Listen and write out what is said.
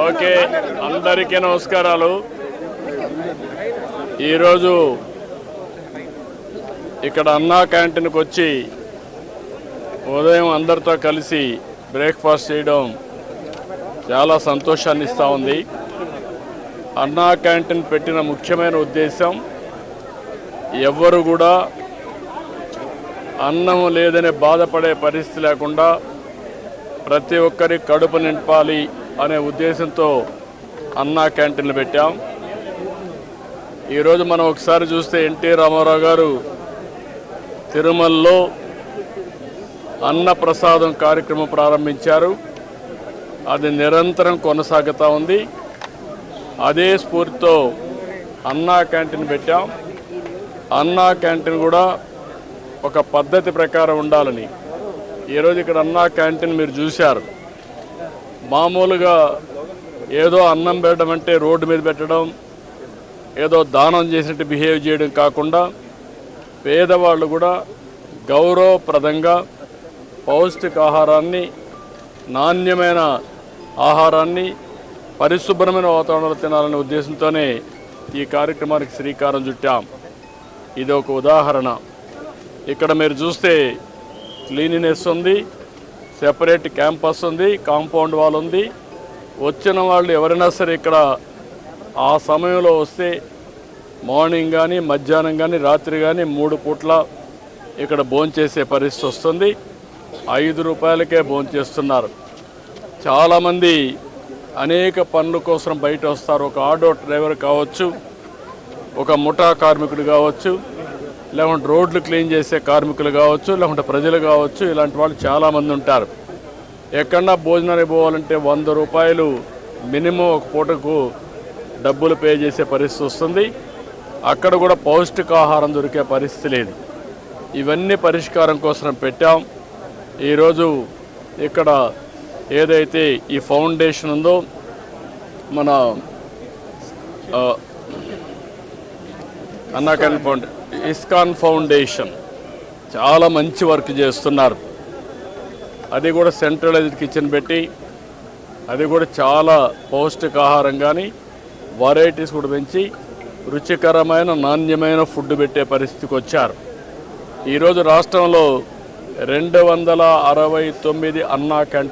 Okay, అందరికీ నమస్కారాలు. ఈరోజు ఇక్కడ అన్నా క్యాంటీన్కి వచ్చి ఉదయం అందరితో కలిసి బ్రేక్ఫాస్ట్ చేయడం చాలా సంతోషాన్ని ఇస్తూ ఉంది. అన్నా క్యాంటీన్ పెట్టిన ముఖ్యమైన ఉద్దేశం ఎవ్వరు కూడా అన్నం లేదని బాధపడే పరిస్థితి లేకుండా ప్రతి ఒక్కరి కడుపు నింపాలి అనే ఉద్దేశంతో అన్నా క్యాంటీన్లు పెట్టాం. ఈరోజు మనం ఒకసారి చూస్తే ఎన్టీ రామారావు గారు తిరుమలలో అన్నప్రసాదం కార్యక్రమం ప్రారంభించారు. అది నిరంతరం కొనసాగుతూ ఉంది. అదే స్ఫూర్తితో అన్నా క్యాంటీన్ పెట్టాం. అన్నా క్యాంటీన్ కూడా ఒక పద్ధతి ప్రకారం ఉండాలని ఈరోజు ఇక్కడ అన్నా క్యాంటీన్ మీరు చూశారు. మామూలుగా ఏదో అన్నం పెట్టడం అంటే రోడ్డు మీద పెట్టడం, ఏదో దానం చేసినట్టు బిహేవ్ చేయడం కాకుండా పేదవాళ్ళు కూడా గౌరవప్రదంగా పౌష్టికాహారాన్ని, నాణ్యమైన ఆహారాన్ని పరిశుభ్రమైన వాతావరణంలో తినాలనే ఉద్దేశంతోనే ఈ కార్యక్రమానికి శ్రీకారం చుట్టాం. ఇది ఒక ఉదాహరణ. ఇక్కడ మీరు చూస్తే క్లీనినెస్ ఉంది, సెపరేట్ క్యాంపస్ ఉంది, కాంపౌండ్ వాల్ ఉంది. వచ్చిన వాళ్ళు ఎవరైనా సరే ఇక్కడ ఆ సమయంలో వస్తే మార్నింగ్ కానీ, మధ్యాహ్నం కానీ, రాత్రి కానీ 3 పూట్ల ఇక్కడ భోంచేసే పరిస్థితి వస్తుంది. 5 రూపాయలకే భోంచేస్తున్నారు. చాలామంది అనేక పనుల కోసం బయట వస్తారు. ఒక ఆటో డ్రైవర్ కావచ్చు, ఒక ముఠా కార్మికుడు కావచ్చు, లేకుంటే రోడ్లు క్లీన్ చేసే కార్మికులు కావచ్చు, లేకుంటే ప్రజలు కావచ్చు. ఇలాంటి వాళ్ళు చాలామంది ఉంటారు. ఎక్కడన్నా భోజనానికి పోవాలంటే 100 రూపాయలు మినిమం ఒక పూటకు డబ్బులు పే చేసే పరిస్థితి వస్తుంది. అక్కడ కూడా పౌష్టికాహారం దొరికే పరిస్థితి లేదు. ఇవన్నీ పరిష్కారం కోసం పెట్టాం. ఈరోజు ఇక్కడ ఏదైతే ఈ ఫౌండేషన్ ఉందో, మన అన్నా క్యాంటీన్ ఇస్కాన్ ఫౌండేషన్ చాలా మంచి వర్క్ చేస్తున్నారు. అది కూడా సెంట్రలైజ్డ్ కిచెన్ పెట్టి అది కూడా చాలా పౌష్టికాహారం కానీ వెరైటీస్ కూడా పెంచి రుచికరమైన, నాణ్యమైన ఫుడ్ పెట్టే పరిస్థితికి వచ్చారు. ఈరోజు రాష్ట్రంలో 269 అన్నా క్యాంటీన్లు